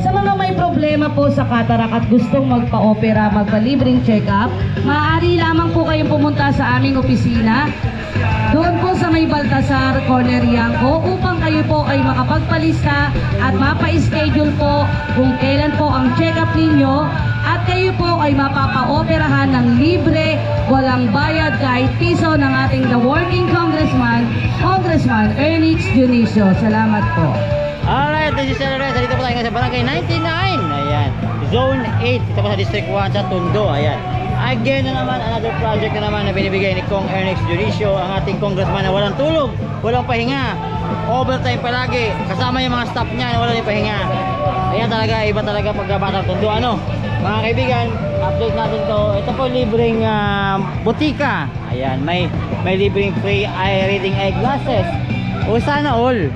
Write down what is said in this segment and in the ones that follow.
Sa mga may problema po sa cataract at gustong magpa-opera, magpa-libreng check-up, maaari lamang po kayong pumunta sa aming opisina doon po sa may Baltasar, Corner Yangko, upang kayo po ay makapagpalista at mapa-schedule po kung kailan po ang check-up ninyo at kayo po ay mapapa-operahan ng libre, walang bayad kahit piso ng ating The Working Congressman, Congressman Ernix Dionisio. Salamat po. Alright, this is Celeres. Dito po tayo ngayon sa Barangay 99. Ayan. Zone 8. Dito po sa District 1 sa Tondo. Ayan. Again na naman, another project na naman na binibigay ni Kong Ernix Dionisio, ang ating congressman na walang tulog, walang pahinga, overtime palagi, kasama yung mga staff niya na walang pahinga. Ayan talaga, iba talaga pagkabatang Tondo. Ano, mga kaibigan, update natin to. Ito po libreng butika. Ayan, may libreng free eye reading eyeglasses. O sana all.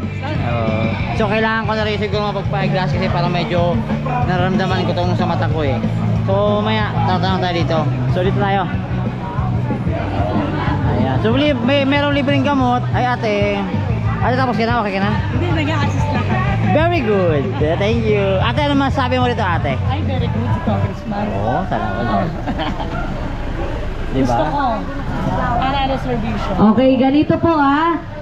So kailangan ko na rin siguro mapagpa-eyeglass kasi para medyo nararamdaman ko itong sa mata ko eh. So maya, tatanong tayo dito. So dito tayo. Ayan. So merong libreng gamot. Ay ate. Ate, tapos ka na? Okay ka na? Hindi, nag-a-assist lang ako. Very good. Thank you. Ate, ano masasabi mo rito ate? Ay, very good si Congressman. Oo, salamat. Diba? Gusto ko. Para reservation. Okay, ganito po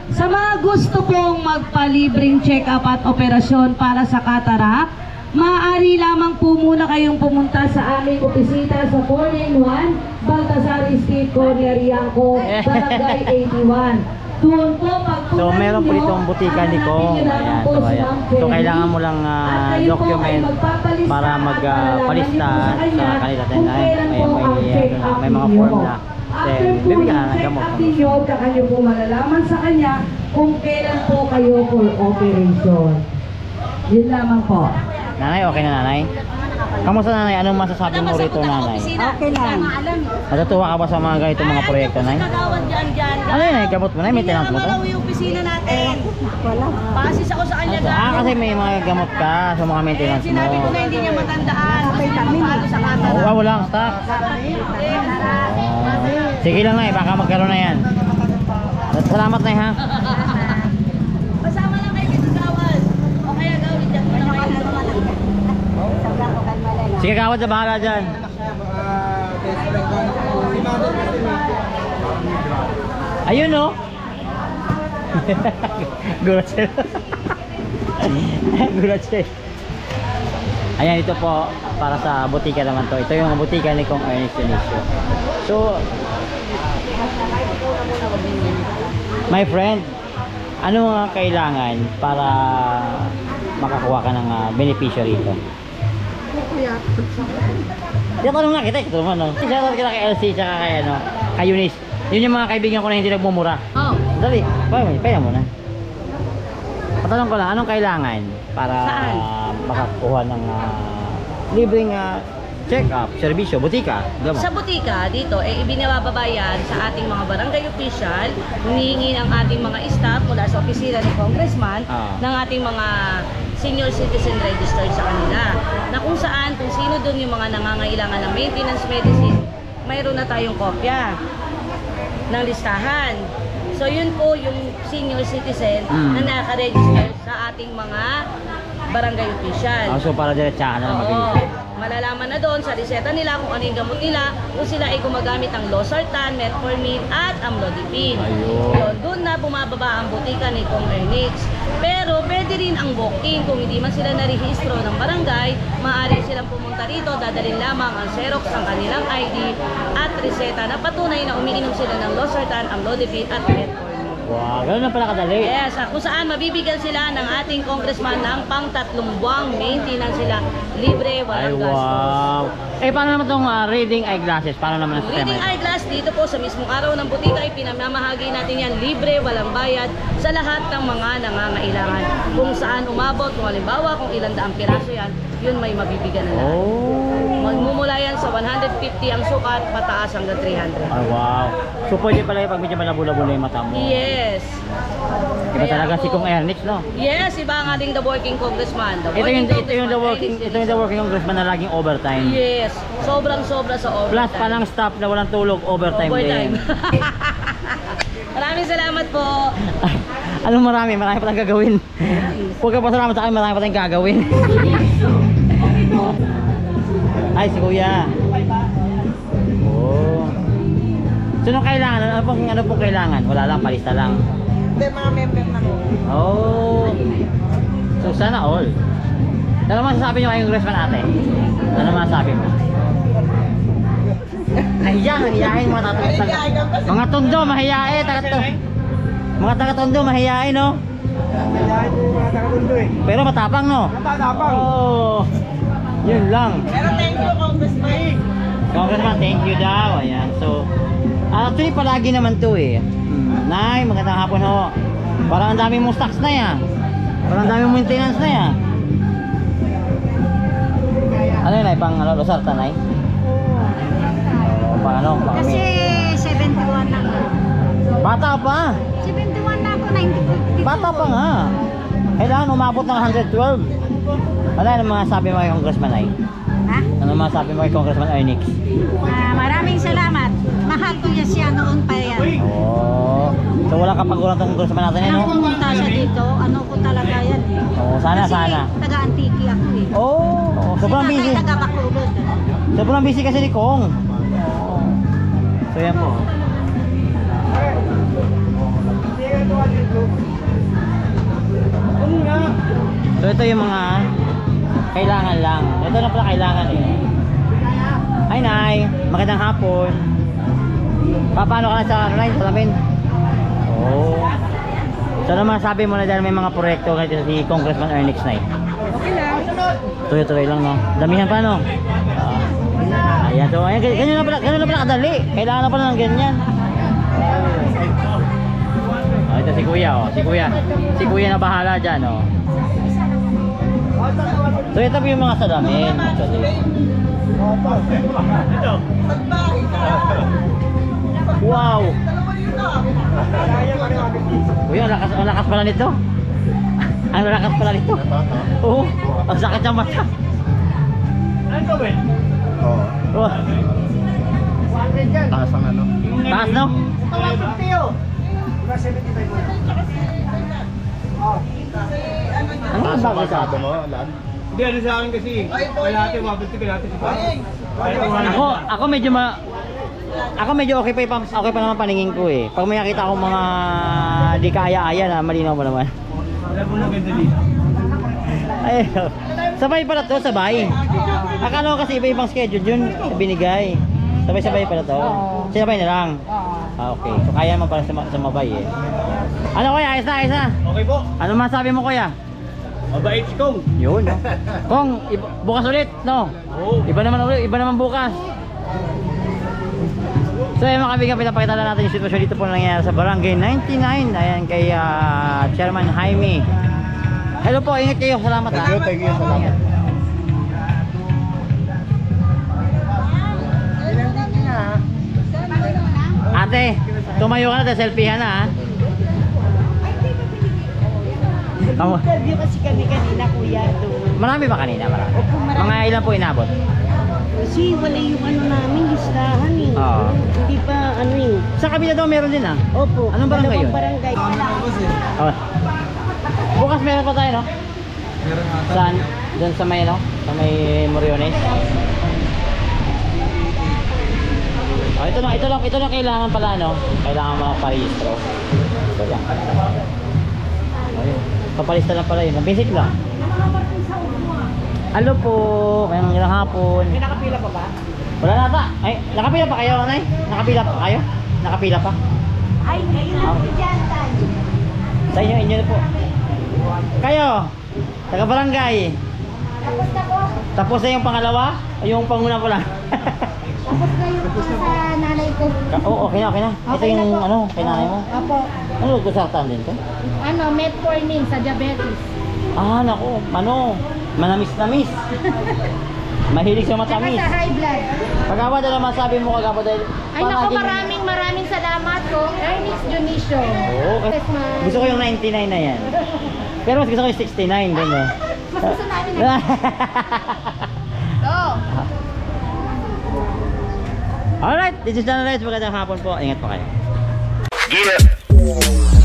sa mga gusto pong magpa-libreng check-up at operasyon para sa cataract, maaari lamang po muna kayong pumunta sa aming opisina sa 491 Baltasar Street, Corner Yangko, Barangay 81. Doon po pagpunta So meron po dito ang butika ni Kong. Ayan, so, ayan. So kailangan mo lang document para magpalista sa kanila. May mga form na. Then bibigyan na ng gamot. At kanyo po malalaman sa kanya kung kailan po kayo for operation. Yun lamang po. Nanay, okay na nanay? Kamusta nanay? Anong masasabi mo rito nanay? Okay lang. Natutuwa ka ba sa mga ganito mga proyekto nay? Kagawad dyan. Ano yun? Gamot mo na? Maintenance mo to? yung opisina natin. Wala. Basis ako sa kanya Kasi may mga gamot ka sa mga maintenance mo. Sinabi ko na hindi niya matandaan. Paano sa cataract. Oo, wala ang stock. Sige lang nay, baka magkaroon na yan. Salamat nay ha. Kasama lang kayo dito gawad. O kaya gawin dyan. Sige kawad, sa bahala dyan. Ayun o. Gulat siya. Gulat siya. Ayan, ito po para sa butika naman to. Ito yung butika ni Kong Ernix Dionisio. So my friend, ano mga kailangan para makakuha ka ng benepisyo rito? Tanong nga kita, ito naman. Shoutout kita kay LC tsaka kay Eunice. Yun yung mga kaibigan ko na hindi nagmumura. Oh. Dali, paya mo na. Patanong ko lang, anong kailangan para makakuha ng libreng check-up, serbisyo, butika, gamot? Sa butika, dito, ibinababayan sa ating mga barangay official, hinihingi ng ating mga staff mula sa opisina ni Congressman ng ating mga senior citizen registered sa kanila. Na kung saan, kung sino doon yung mga nangangailangan ng maintenance medicine, mayroon na tayong kopya ng listahan. So yun po yung senior citizen na nakaregister sa ating mga barangay official. So para diretsahan na mabilis. Malalaman na doon sa reseta nila kung ano yung gamot nila, kung sila ay gumagamit ng losartan, metformin at amlodipine. Yun, doon na bumababa ang butika ni Kong Ernix. Pero pwede rin ang walk-in kung hindi man sila narehistro ng barangay, maaari silang pumunta rito, dadalhin lamang ang xerox ng kanilang ID at reseta na patunay na umiinom sila ng losartan, amlodipine at metformin. Wow, gano'n na pala kadali. Yes, kung saan mabibigyan sila ng ating congressman ng pang 3 buwang maintenance sila, libre, walang gastos. Wow. Paano naman itong reading eyeglasses? Paano naman ang sistema? Reading eyeglass dito po sa mismong araw ng butika ay pinamamahagi natin yan libre, walang bayad sa lahat ng mga nangangailangan. Kung saan umabot, kung halimbawa kung ilang daang piraso yan, yun may mabibigyan na lahat. Magmumula yan sa 150 ang sukat, pataas hanggang 300. Oh, wow. So pwede pala yung pag medyo malabo-labo yung mata mo. Yes. Iba talaga si Kong Ernix, no? Yes, iba ang ating the working congressman. Ito yung the working congressman na laging overtime. Yes, sobrang-sobra sa overtime. Plus palang staff na walang tulog, overtime din. Maraming salamat po. Anong marami? Marami palang gagawin. Huwag ka pasalamat sa akin, marami pa tayong gagawin. Ay, si Kuya. Oh. So, anong kailangan? Ano pong kailangan? Wala lang, palista lang. Hindi, mga member na ko. Oh. So, sana all. Ano masasabi nyo kayong congressman ate? Ano masasabi mo? Mahiyain mga mga tondo, mahiyain. Mga taga-tondo, mahiyain, no? Mahiyain po mga taga-tondo eh. Pero matapang, no? Matapang. Oh. Yun lang. Pero thank you, Congressman. Congressman, thank you daw. Ayan. So, actually, palagi naman to eh. Nay, magandang hapon ho. Parang ang dami mong stocks na yan. Parang ang dami mong maintenance na yan. Ano yun, Nay? Pang Losartan, Nay? Pang ano? Pang Kasi 71 na ako. Bata pa. 71 na ako, 1952. Bata pa nga. Kailangan umabot ng 112. Ano mga sabi mo kay Congressman, Nay? Ha? Ano mga sabi mo kay Congressman Ernix? Maraming salamat. Mahal ko niya siya noon pa yan. Oh. So wala kang pagulang tong Congressman natin, eh, Nang no? pumunta siya dito, ano ko talaga yan eh. Oh, sana, Kasi sana. taga-antiki ako eh. Oh, sobrang Si busy. tatay taga-Bacolod. Sobrang busy kasi ni Kong. So yan po. So ito yung mga kailangan lang. Ito na pala kailangan eh. Hi Nay, magandang hapon. Paano ka na sa online? Salamin? Oh. So ano masabi mo na dahil may mga proyekto ngayon si Congressman Ernix, Nay? Okay lang. Tuloy-tuloy lang, no? Damihan pa, no? Ayan, so ayan, ganyan na pala kadali. Kailangan na pala ng ganyan. Oh, ito si Kuya, oh. Si Kuya na bahala dyan, oh. So ito po yung mga salamin, actually. Wow! Kuya, ang lakas pala nito. Ang lakas pala nito. Oo, ang sakit ng mata. Ano ba? Oh. Taas ang ano? Taas, no? Ano ang bagay sa atin? Hindi, ano sa akin kasi, kalahati, mabot ka natin si Ako medyo okay pa naman paningin ko eh. Pag may nakita akong mga di kaya-aya na malinaw mo naman. Alam mo na ganda dito. Ay, sabay pala to, sabay. Akala ko kasi iba-ibang schedule yun binigay. Sabay-sabay pala to. Sinabay na lang. Ah, okay. So kaya naman pala sumabay eh. Ano kuya? Ayos na. Okay po. Ano masabi mo kuya? Mabait si Kong. Yun. Kong, bukas ulit, no? Oo. Iba naman bukas. So ayun mga kaibigan, pinapakita na natin yung sitwasyon dito po na nangyayari sa Barangay 99. Ayan kay Chairman Jaime. Hello po, ingat kayo. Salamat ha. Thank you. Salamat. Ate, tumayo ka na, selfie na ha. Interview kasi kami kanina, kuya, doon. Marami ba kanina? Marami. Mga ilan po inabot? Kasi wala yung ano namin, listahan eh. Oo. Hindi pa ano eh. Sa kabila daw meron din ha. Opo. Anong barangay yun? Barangay. Oh. Bukas meron pa tayo, no? Saan? Doon sa may, no? Sa may Moriones. Oh, ito lang kailangan pala, no? Kailangan mo lang parehistro. Ito lang. Ayun. Papalista lang pala yun. Basic lang. Hello po. Mayroong ilang hapon. May nakapila pa ba? Wala na ata. Ay, nakapila pa kayo, Nay? Nakapila pa kayo? Nakapila pa? Ay, ngayon lang si Jantan. Sa inyo na po. Kayo, taga barangay. Tapos na po. Tapos na yung pangalawa? O yung panguna pa lang? Tapos na yung sa nanay ko. Oo, okay na. Ito Okay na yung po. ano, kay nanay mo. Opo. Ano, kusartan din to? Ano, metformin sa diabetes. Ah, naku, ano, manamis-namis. Mahilig sa Tsaka matamis. sa high blood. Pagkabad na masabi mo kagabo dahil... Ay naku, maraming salamat ko. Ernix Dionisio. Oo, kasi gusto ko yung 99 na yan. Pero mas gusto ko yung 69 din eh. Mas gusto namin Alright, this is John Reyes. Magandang hapon po. Ingat po kayo. Yeah.